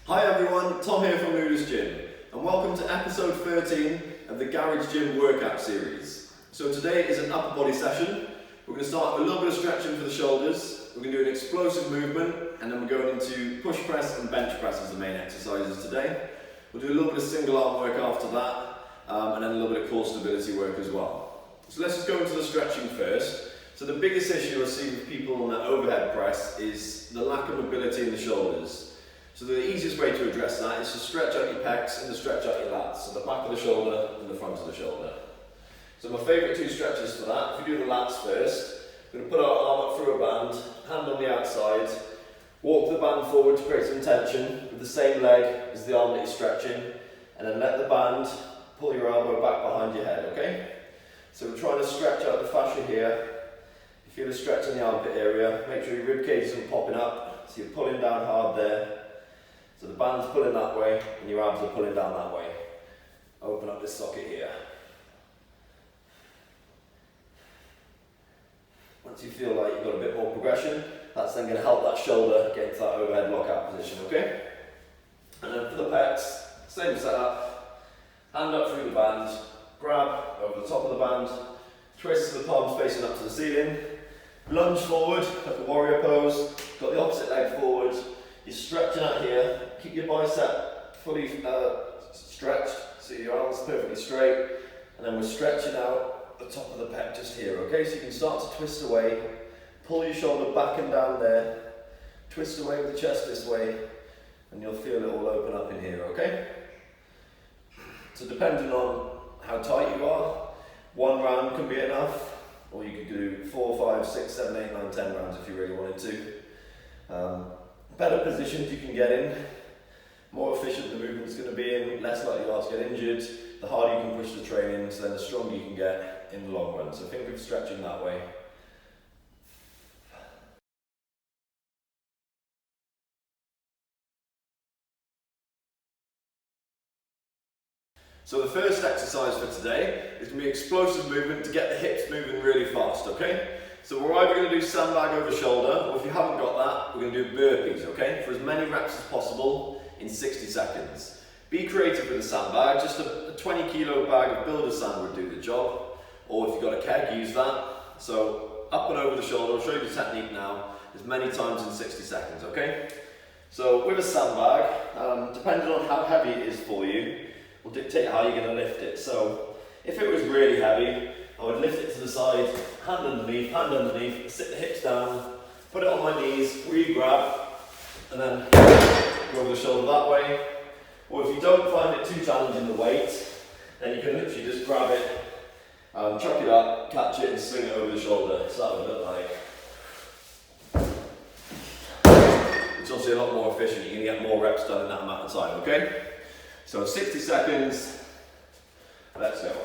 Hi everyone, Tom here from Luda's Gym, and welcome to episode 13 of the Garage Gym workout series. So today is an upper body session. We're going to start with a little bit of stretching for the shoulders. We're going to do an explosive movement, and then we're going into push press and bench press as the main exercises today. We'll do a little bit of single arm work after that, and then a little bit of core stability work as well. So let's just go into the stretching first. So the biggest issue I see with people on the overhead press is the lack of mobility in the shoulders. So the easiest way to address that is to stretch out your pecs and to stretch out your lats, so the back of the shoulder and the front of the shoulder. So my favourite two stretches for that, if you do the lats first, we're going to put our arm up through a band, hand on the outside, walk the band forward to create some tension with the same leg as the arm that you're stretching, and then let the band pull your elbow back behind your head, okay? So we're trying to stretch out the fascia here. You feel a stretch in the armpit area, make sure your rib cage isn't popping up, so you're pulling down hard there. So the band's pulling that way and your abs are pulling down that way. Open up this socket here. Once you feel like you've got a bit more progression, that's then going to help that shoulder get into that overhead lockout position, okay? And then for the pecs, same setup. Hand up through the band, grab over the top of the band, twist the palms facing up to the ceiling, lunge forward, like a warrior pose, got the opposite leg forward. You're stretching out here, keep your bicep fully stretched, so your arms perfectly straight, and then we're stretching out the top of the pec just here, okay? So you can start to twist away, pull your shoulder back and down there, twist away with the chest this way, and you'll feel it all open up in here, okay? So depending on how tight you are, 1 round can be enough, or you could do 4, 5, 6, 7, 8, 9, 10 rounds if you really wanted to. Better positions you can get in, more efficient the movement's going to be in, less likely you are to get injured, the harder you can push the training, so then the stronger you can get in the long run. So think of stretching that way. So the first exercise for today is going to be explosive movement to get the hips moving really fast, okay? So we're either going to do sandbag over shoulder, or if you haven't got that, we're going to do burpees, okay? For as many reps as possible in 60 seconds. Be creative with the sandbag, just a 20 kilo bag of builder's sand would do the job, or if you've got a keg, use that. So up and over the shoulder, I'll show you the technique now, as many times in 60 seconds, okay? So with a sandbag, depending on how heavy it is for you, will dictate how you're going to lift it. So if it was really heavy, I would lift it to the side, hand underneath, sit the hips down, put it on my knees, re-grab, and then go over the shoulder that way. Or if you don't find it too challenging the weight, then you can literally just grab it, chuck it up, catch it and swing it over the shoulder. So that would look like. It's obviously a lot more efficient, you're going to get more reps done in that amount of time, okay? So 60 seconds, let's go.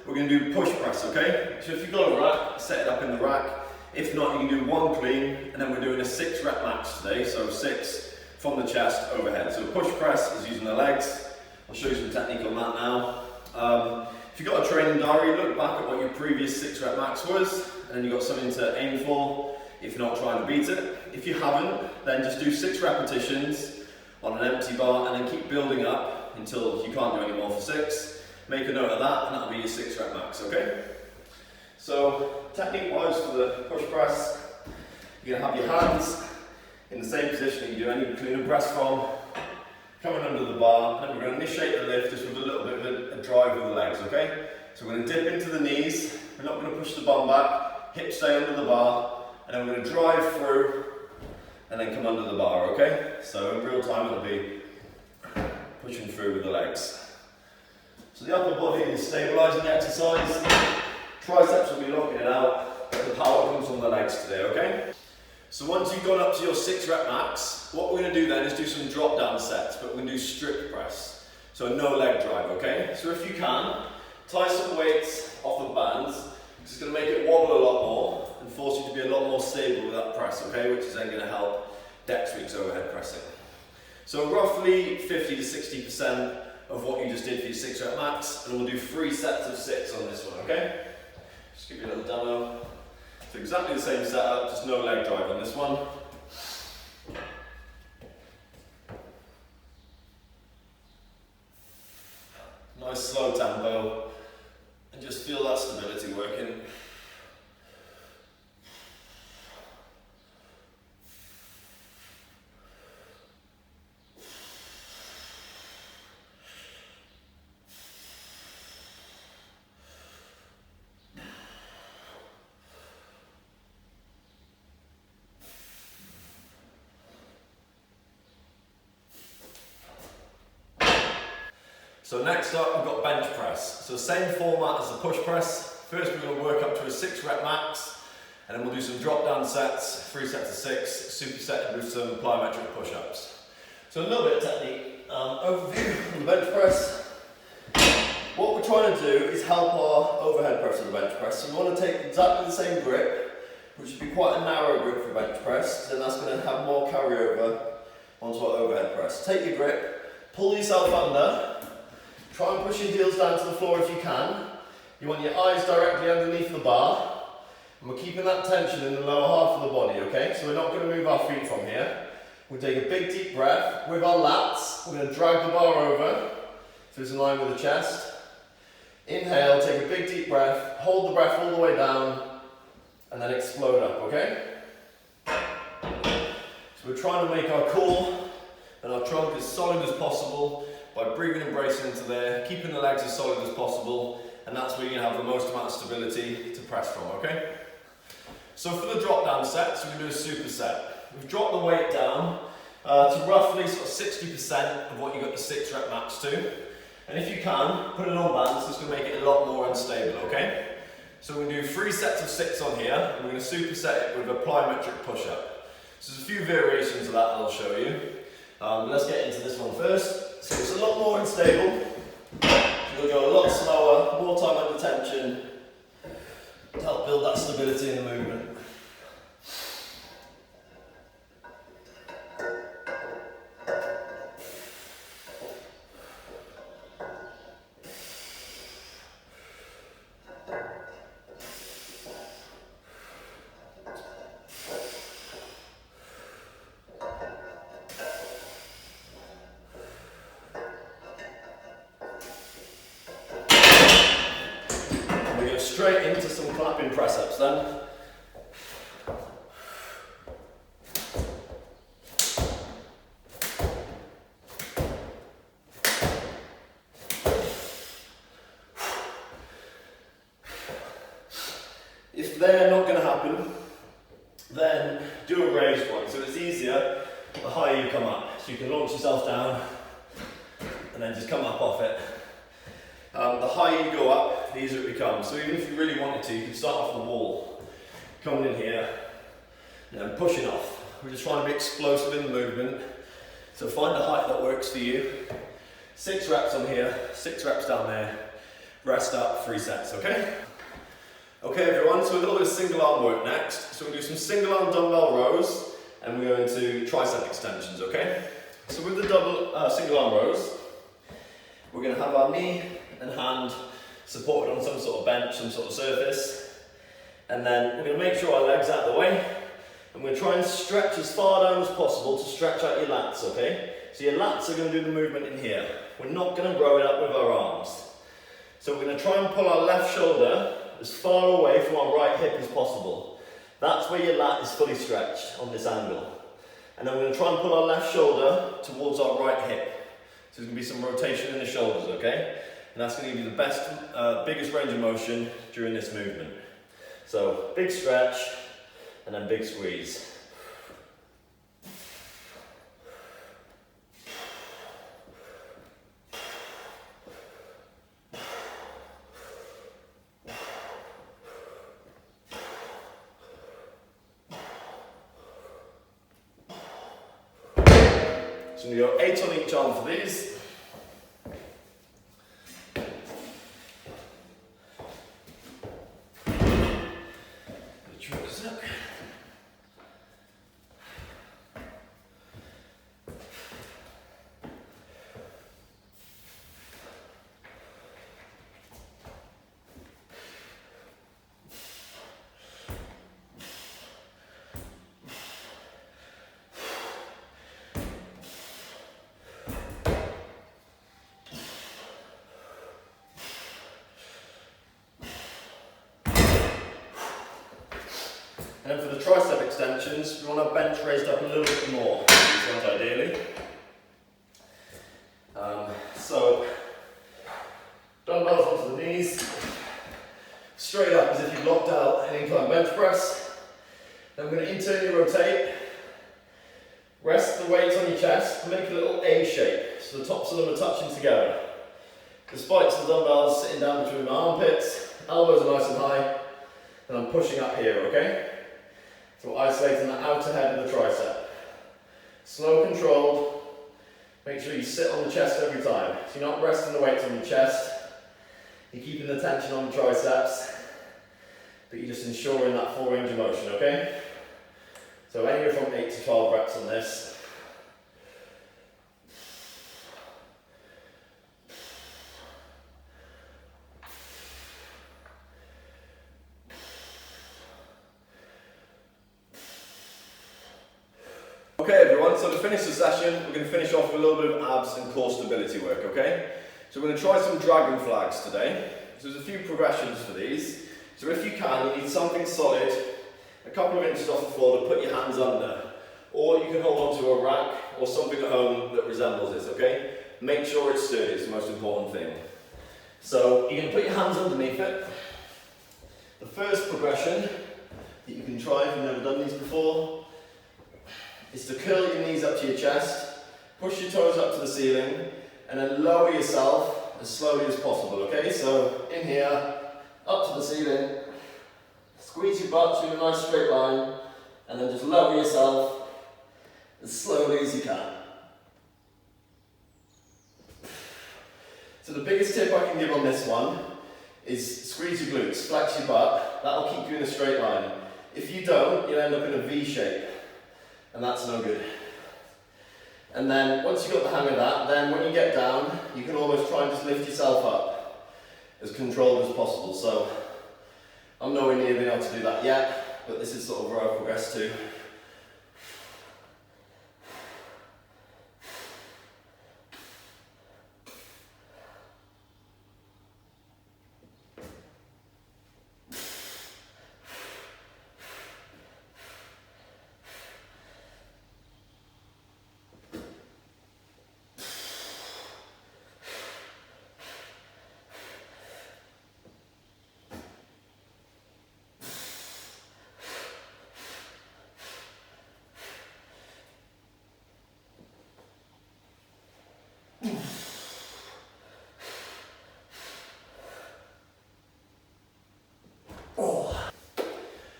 We're going to do push press, okay? So if you've got a rack, set it up in the rack. If not, you can do 1 clean, and then we're doing a 6 rep max today, so 6 from the chest overhead. So push press is using the legs. I'll show you some technique on that now. If you've got a training diary, look back at what your previous 6 rep max was, and then you've got something to aim for if you're not trying to beat it. If you haven't, then just do 6 repetitions on an empty bar, and then keep building up until you can't do any more for 6. Make a note of that, and that'll be your 6 rep max, okay? So, technique-wise for the push press, You're going to have your hands in the same position that you do any clean and press from, coming under the bar, and then we're going to initiate the lift just with a little bit of a drive with the legs, okay? So we're going to dip into the knees, we're not going to push the bum back, hips stay under the bar, and then we're going to drive through, and then come under the bar, okay? So in real time it'll be pushing through with the legs. So the upper body is stabilising the exercise, triceps will be locking it out, but the power comes from the legs today, okay? So once you've gone up to your 6 rep max, what we're going to do then is do some drop down sets, but we're going to do strict press. So no leg drive, okay? So if you can, tie some weights off the bands. This is going to make it wobble a lot more and force you to be a lot more stable with that press, okay? Which is then going to help dex weeks overhead pressing. So roughly 50 to 60% of what you just did for your 6 rep max, and we'll do 3 sets of 6 on this one, okay? Just give you a little demo. So exactly the same setup, just no leg drive on this one. Nice slow tempo, and just feel that stability working. So next up we've got bench press. So same format as the push press. First we're going to work up to a 6 rep max, and then we'll do some drop down sets, 3 sets of 6, superset with some plyometric push-ups. So a little bit of technique. Overview on the bench press. What we're trying to do is help our overhead press on the bench press. So we want to take exactly the same grip, which would be quite a narrow grip for bench press, then that's going to have more carryover onto our overhead press. Take your grip, pull yourself under. Try and push your heels down to the floor if you can. You want your eyes directly underneath the bar. And we're keeping that tension in the lower half of the body, okay? So we're not going to move our feet from here. We'll take a big deep breath. With our lats, we're going to drag the bar over so it's in line with the chest. Inhale, take a big deep breath. Hold the breath all the way down and then explode up, okay? So we're trying to make our core and our trunk as solid as possible by breathing and bracing into there, keeping the legs as solid as possible, and that's where you're going to have the most amount of stability to press from, okay? So for the drop down sets, we're going to do a superset. We've dropped the weight down to roughly sort of 60% of what you got the 6 rep max to. And if you can, put it on bands, it's going to make it a lot more unstable, okay? So we're going to do 3 sets of 6 on here, and we're going to superset it with a plyometric push-up. So there's a few variations of that I'll show you. Let's get into this one first. So it's a lot more unstable. You'll go a lot slower, more time under tension to help build that stability in the movement. Straight into some clapping press-ups then. If they're not going to happen, then do a raised one. So it's easier the higher you come up. So you can launch yourself down and then just come up off it. The higher you go up, the easier it becomes. So even if you really wanted to, you can start off the wall, coming in here, and then pushing off. We're just trying to be explosive in the movement. So find a height that works for you. 6 reps on here, 6 reps down there. Rest up, 3 sets, okay? Okay everyone, so a little bit of single arm work next. So we'll do some single arm dumbbell rows, and we're going to tricep extensions, okay? So with the single arm rows, we're going to have our knee and hand supported on some sort of bench, some sort of surface. And then we're going to make sure our legs are out of the way. And we're going to try and stretch as far down as possible to stretch out your lats, okay? So your lats are going to do the movement in here. We're not going to row it up with our arms. So we're going to try and pull our left shoulder as far away from our right hip as possible. That's where your lat is fully stretched on this angle. And then we're going to try and pull our left shoulder towards our right hip. So there's going to be some rotation in the shoulders, okay? And that's going to give you the best, biggest range of motion during this movement. So big stretch and then big squeeze. So we go 8 on each arm for these. And then for the tricep extensions, we want our bench raised up a little bit more, these ones ideally. So, dumbbells onto the knees, straight up as if you've locked out an incline bench press. Then we're going to internally rotate, rest the weights on your chest, and make a little A shape, so the tops of them are touching together. The spikes of the dumbbells sitting down between my armpits, elbows are nice and high, and I'm pushing up here, okay? So we're isolating the outer head of the tricep. Slow, controlled. Make sure you sit on the chest every time. So you're not resting the weights on your chest. You're keeping the tension on the triceps, but you're just ensuring that full range of motion, okay? So anywhere from 8 to 12 reps on this. Okay everyone, so to finish the session, we're going to finish off with a little bit of abs and core stability work, okay? So we're going to try some dragon flags today. So there's a few progressions for these. So if you can, you need something solid, a couple of inches off the floor to put your hands under. Or you can hold onto a rack or something at home that resembles this, okay? Make sure it's sturdy, it's the most important thing. So you're going to put your hands underneath it. The first progression that you can try if you've never done these before is to curl your knees up to your chest, push your toes up to the ceiling, and then lower yourself as slowly as possible, okay? So in here, up to the ceiling, squeeze your butt to a nice straight line, and then just lower yourself as slowly as you can. So the biggest tip I can give on this one is squeeze your glutes, flex your butt, that'll keep you in a straight line. If you don't, you'll end up in a V shape. And that's no good. And then once you've got the hang of that, then when you get down, you can almost try and just lift yourself up as controlled as possible. So I'm nowhere near being able to do that yet, but this is sort of where I've progressed to.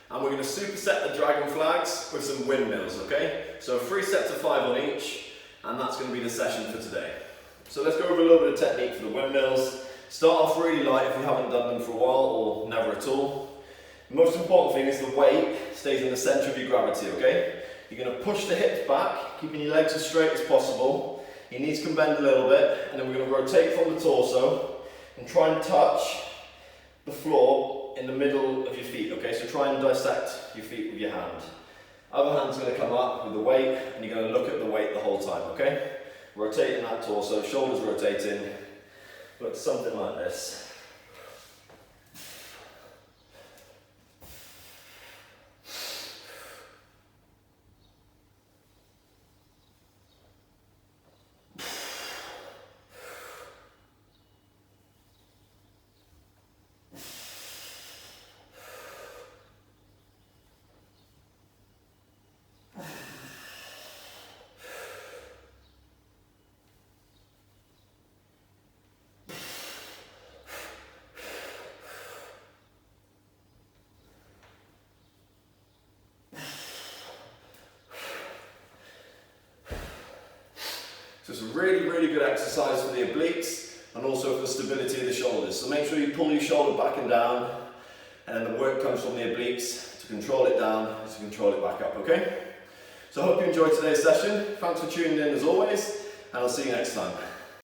And we're going to superset the dragon flags with some windmills, okay? So 3 sets of 5 on each, and that's going to be the session for today. So let's go over a little bit of technique for the windmills. Start off really light if you haven't done them for a while, or never at all. The most important thing is the weight stays in the centre of your gravity, okay? You're going to push the hips back, keeping your legs as straight as possible. Your knees can bend a little bit, and then we're going to rotate from the torso and try and touch the floor in the middle of your feet, okay? So try and dissect your feet with your hand. Other hand's going to come up with the weight, and you're going to look at the weight the whole time, okay? Rotating that torso, shoulders rotating. Looks something like this. it's a really, really good exercise for the obliques and also for the stability of the shoulders. So make sure you pull your shoulder back and down, and then the work comes from the obliques to control it down, to control it back up, okay? So I hope you enjoyed today's session. Thanks for tuning in as always, and I'll see you next time.